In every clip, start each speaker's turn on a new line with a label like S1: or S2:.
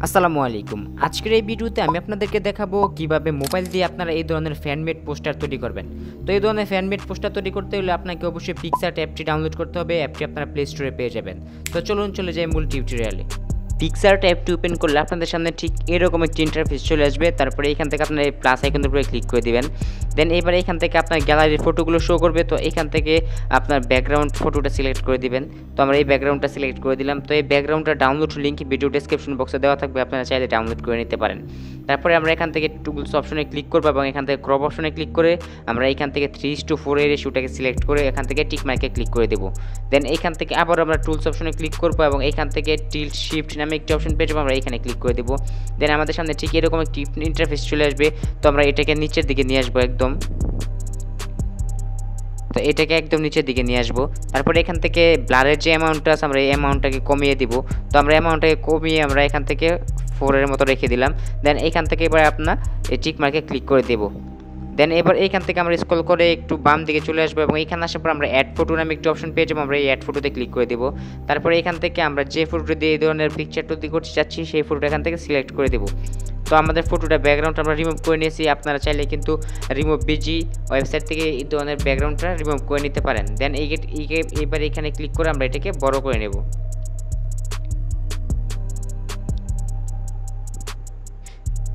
S1: আসসালামু আলাইকুম। আজকের এই ভিডিওতে আমি আপনাদেরকে দেখাবো কিভাবে মোবাইল দিয়ে আপনারা এই ধরনের ফ্যানমেড পোস্টার তৈরি করবেন। তো এই ধরনের ফ্যানমেড পোস্টার তৈরি করতে হলে আপনাকে অবশ্যই পিকচার্ট অ্যাপটি ডাউনলোড করতে হবে। অ্যাপটি আপনারা প্লে স্টোরে পেয়ে যাবেন। তো চলুন চলে যাই মূল টিউটোরিয়ালে। পিকচার্ট অ্যাপটি ওপেন করলে আপনাদের সামনে ঠিক এরকম একটি ইন্টারফেস চলে আসবে। তারপরে এখান থেকে আপনারা এই প্লাস আইকনের উপরে ক্লিক করে দিবেন। দেন এবার এখান থেকে আপনার গ্যালারির ফটোগুলো শো করবে। তো এখান থেকে আপনার ব্যাকগ্রাউন্ড ফটোটা সিলেক্ট করে দিবেন। তো আমরা এই ব্যাকগ্রাউন্ডটা সিলেক্ট করে দিলাম। তো এই ব্যাকগ্রাউন্ডটা ডাউনলোড লিঙ্ক ভিডিও ডেসক্রিপশন বক্সে দেওয়া থাকবে, আপনারা চাইলে ডাউনলোড করে নিতে পারেন। তারপরে আমরা এখান থেকে টুলস অপশনে ক্লিক করব এবং এখান থেকে ক্রপ অপশনে ক্লিক করে আমরা এখান থেকে 3:4 এর রেশিওটাকে সিলেক্ট করে এখান থেকে টিক মার্কে ক্লিক করে দেব। দেন এখান থেকে আবার আমরা টুলস অপশনে ক্লিক করব এবং এখান থেকে টিল্ট শিফট নামে একটি অপশন পেয়ে যাবো, আমরা এখানে ক্লিক করে দেব। দেন আমাদের সামনে ঠিক এরকম একটি ইন্টারফেস চলে আসবে। তো আমরা এটাকে নিচের দিকে নিয়ে আসবো একদম। তো এটাকে একদম নিচের দিকে নিয়ে আসবো। তারপরে এখান থেকে ব্লারের যে অ্যামাউন্টটা আছে আমরা এই অ্যামাউন্টটাকে কমিয়ে দিব। তো আমরা অ্যামাউন্টটাকে কমিয়ে আমরা এখান থেকে 4 এর মতো রেখে দিলাম। দেন এখান থেকে এবার আপনার এই টিক মার্কে ক্লিক করে দেব। দেন এবার এইখান থেকে আমরা স্ক্রল করে একটু বাম দিকে চলে আসবো এবং এইখানে আসার পর আমরা অ্যাড ফটো নামে একটি অপশন পেয়ে যাবো, আমরা এই অ্যাড ফটোতে ক্লিক করে দেবো। তারপরে এখান থেকে আমরা যে ফটোটা দিয়ে এই ধরনের পিকচার তৈরি করতে চাচ্ছি সেই ফটোটা এখান থেকে সিলেক্ট করে দেবো। তো আমাদের ফটোটা ব্যাকগ্রাউন্ড আমরা রিমুভ করে নিয়েছি। আপনারা চাইলে কিন্তু 𝗹𝗶 ওয়েবসাইট থেকে এই ধরনের ব্যাকগ্রাউন্ডটা রিমুভ করে নিতে পারেন। দেন এইবার এখানে ক্লিক করে আমরা এটাকে বড় করে নেব।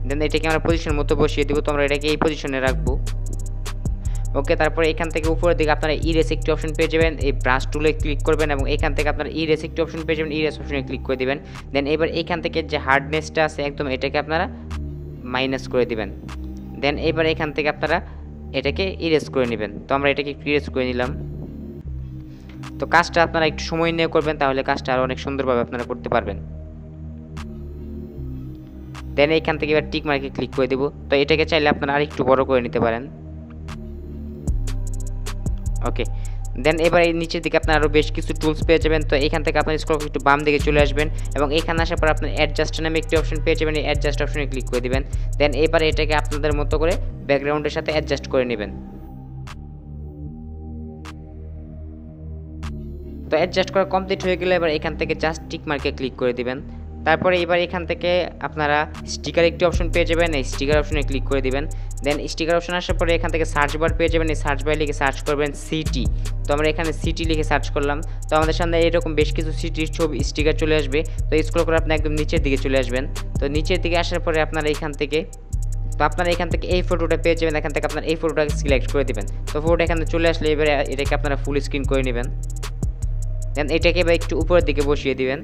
S1: দেন এটাকে আমরা পজিশন মতো বসিয়ে দেবো। তো আমরা এটাকে এই পজিশনে রাখবো। ওকে, তারপরে এখান থেকে উপরের দিকে আপনারা ইরেজ একটি অপশন পেয়ে যাবেন, এই ব্রাশ টুলে ক্লিক করবেন এবং এখান থেকে আপনারা ইরেজ একটি অপশন পেয়ে যাবেন, ইরেজ অপশনে ক্লিক করে দিবেন। দেন এবার এখান থেকে যে হার্ডনেসটা আছে একদম এটাকে আপনারা মাইনাস করে দিবেন। দেন এবার এখান থেকে আপনারা এটাকে ইরেজ করে নেবেন। তো আমরা এটাকে ইরেজ করে নিলাম। তো কাজটা আপনারা একটু সময় নিয়ে করবেন, তাহলে কাজটা আরও অনেক সুন্দরভাবে আপনারা করতে পারবেন। দেন এইখান থেকে এবার টিক মার্কে ক্লিক করে দেব। তো এটাকে চাইলে আপনারা আরেকটু বড় করে নিতে পারেন। ওকে, দেন এবার এই নিচের দিকে আপনারা আরও বেশ কিছু টুলস পেয়ে যাবেন। তো এখান থেকে আপনার স্ক্রল একটু বাম দিকে চলে আসবেন এবং এখানে আসার পর আপনার অ্যাডজাস্ট নামে একটি অপশন পেয়ে যাবেন, এই অ্যাডজাস্ট অপশনে ক্লিক করে দিবেন। দেন এবার এটাকে আপনাদের মতো করে ব্যাকগ্রাউন্ডের সাথে অ্যাডজাস্ট করে নেবেন। তো অ্যাডজাস্ট করা কমপ্লিট হয়ে গেলে এবার এখান থেকে জাস্ট টিক মার্কে ক্লিক করে দিবেন। তারপরে এবার এখান থেকে আপনারা স্টিকার একটি অপশন পেয়ে যাবেন, এই স্টিকার অপশনে ক্লিক করে দিবেন। দেন স্টিকার অপশন আসার পরে এখান থেকে সার্চ বার পেয়ে যাবেন, এই সার্চ বারে লিখে সার্চ করবেন সিটি। তো আমরা এখানে সিটি লিখে সার্চ করলাম। তো আমাদের সামনে এরকম বেশ কিছু সিটির ছবি স্টিকার চলে আসবে। তো স্ক্রল করে আপনি একদম নিচের দিকে চলে আসবেন। তো নিচের দিকে আসার পরে আপনারা এখান থেকে এই ফটোটা পেয়ে যাবেন। এখান থেকে আপনার এই ফটোটাকে সিলেক্ট করে দিবেন। তো ফটোটা এখানে চলে আসলে এবারে এটাকে আপনারা ফুল স্ক্রিন করে নেবেন। দেন এটাকে এবার একটু উপরের দিকে বসিয়ে দিবেন।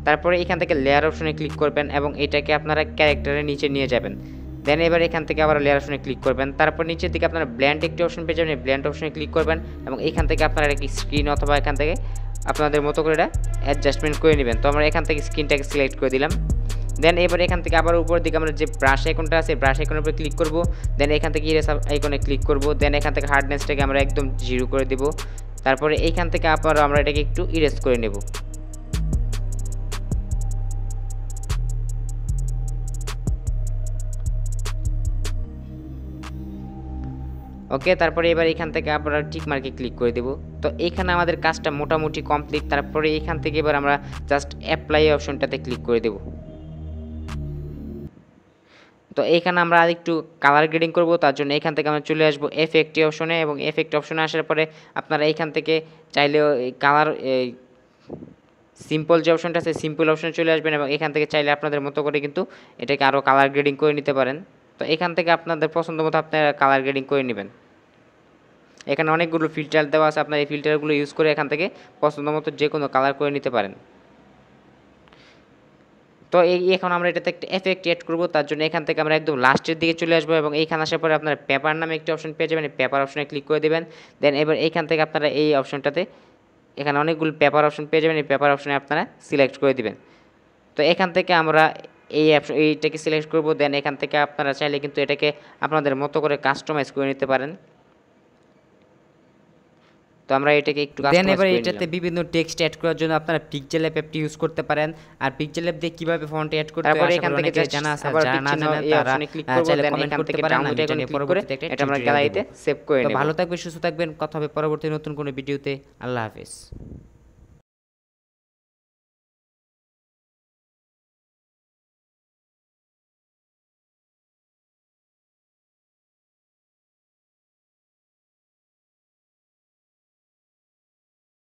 S1: তারপরে এখান থেকে লেয়ার অপশনে ক্লিক করবেন এবং এটাকে আপনারা ক্যারেক্টারের নিচে নিয়ে যাবেন। দেন এবার এখান থেকে আবার লেয়ার অপশনে ক্লিক করবেন। তারপর নিচের দিকে আপনারা ব্ল্যান্ড একটি অপশন পেয়ে যাবেন, ব্ল্যান্ড অপশনে ক্লিক করবেন এবং এখান থেকে আপনারা একটি স্ক্রিন অথবা এখান থেকে আপনাদের মতো করে এটা অ্যাডজাস্টমেন্ট করে নেবেন। তো আমরা এখান থেকে স্ক্রিনটাকে সিলেক্ট করে দিলাম। দেন এবার এখান থেকে আবার উপরের দিকে আমরা যে ব্রাশ আইকনটা আছে ব্রাশ আইকনের উপরে ক্লিক করব। দেন এখান থেকে ইরেজ আইকনে ক্লিক করব। দেন এখান থেকে হার্ডনেসটাকে আমরা একদম 0 করে দেব। তারপরে এইখান থেকে আবার আমরা এটাকে একটু ইরেজ করে নেব। ওকে, তারপরে এবার এখান থেকে আমরা টিক মার্কে ক্লিক করে দেব। তো এইখানে আমাদের কাজটা মোটামুটি কমপ্লিট। তারপরে এইখান থেকে এবার আমরা জাস্ট অ্যাপ্লাই অপশনটাতে ক্লিক করে দেব। তো এইখানে আমরা আরেকটু কালার গ্রেডিং করব, তার জন্য এখান থেকে আমরা চলে আসবো এফেক্ট অপশনে এবং এফেক্ট অপশনে আসার পরে আপনারা এইখান থেকে চাইলে কালার সিম্পল যে অপশনটা আছে সিম্পল অপশনে চলে আসবেন এবং এখান থেকে চাইলে আপনাদের মতো করে কিন্তু এটাকে আরও কালার গ্রেডিং করে নিতে পারেন। তো এখান থেকে আপনাদের পছন্দ মতো আপনারা কালার গ্রেডিং করে নেবেন। এখানে অনেকগুলো ফিল্টার দেওয়া আছে, আপনারা এই ফিল্টারগুলো ইউজ করে এখান থেকে পছন্দ মতো যে কোনো কালার করে নিতে পারেন। তো এখন আমরা এটাতে একটা এফেক্ট অ্যাড করব, তার জন্য এখান থেকে আমরা একদম লাস্টের দিকে চলে আসবো এবং এইখানে আসার পরে আপনারা পেপার নামে একটি অপশন পেয়ে যাবেন, পেপার অপশনে ক্লিক করে দেবেন। দেন এবার এইখান থেকে আপনারা এই অপশনটাতে এখানে অনেকগুলো পেপার অপশন পেয়ে যাবেন, এই পেপার অপশনে আপনারা সিলেক্ট করে দিবেন। তো এখান থেকে আমরা এইটাকে সিলেক্ট করব। দেন এখান থেকে আপনারা চাইলে কিন্তু এটাকে আপনাদের মতো করে কাস্টমাইজ করে নিতে পারেন। তো আমরা এটাকে একটু দেন এবার এটাতে বিভিন্ন টেক্সট অ্যাড করার জন্য আপনারা পিক্সেল অ্যাপটি ইউজ করতে পারেন। আর পিক্সেল অ্যাপ দিয়ে কিভাবে ফন্ট অ্যাড করতে হয় তারপরে এখান থেকে জানা আছে, যারা না জানেন তারা ক্লিক করব। দেন এখান থেকে ডাউনলোড আইকনে পরবর্তীতে এটা আমরা গ্যালারিতে সেভ করে নেব। তো ভালো থাকবেন, সুস্থ থাকবেন, কথা হবে পরবর্তী নতুন কোনো ভিডিওতে। আল্লাহ হাফেজ।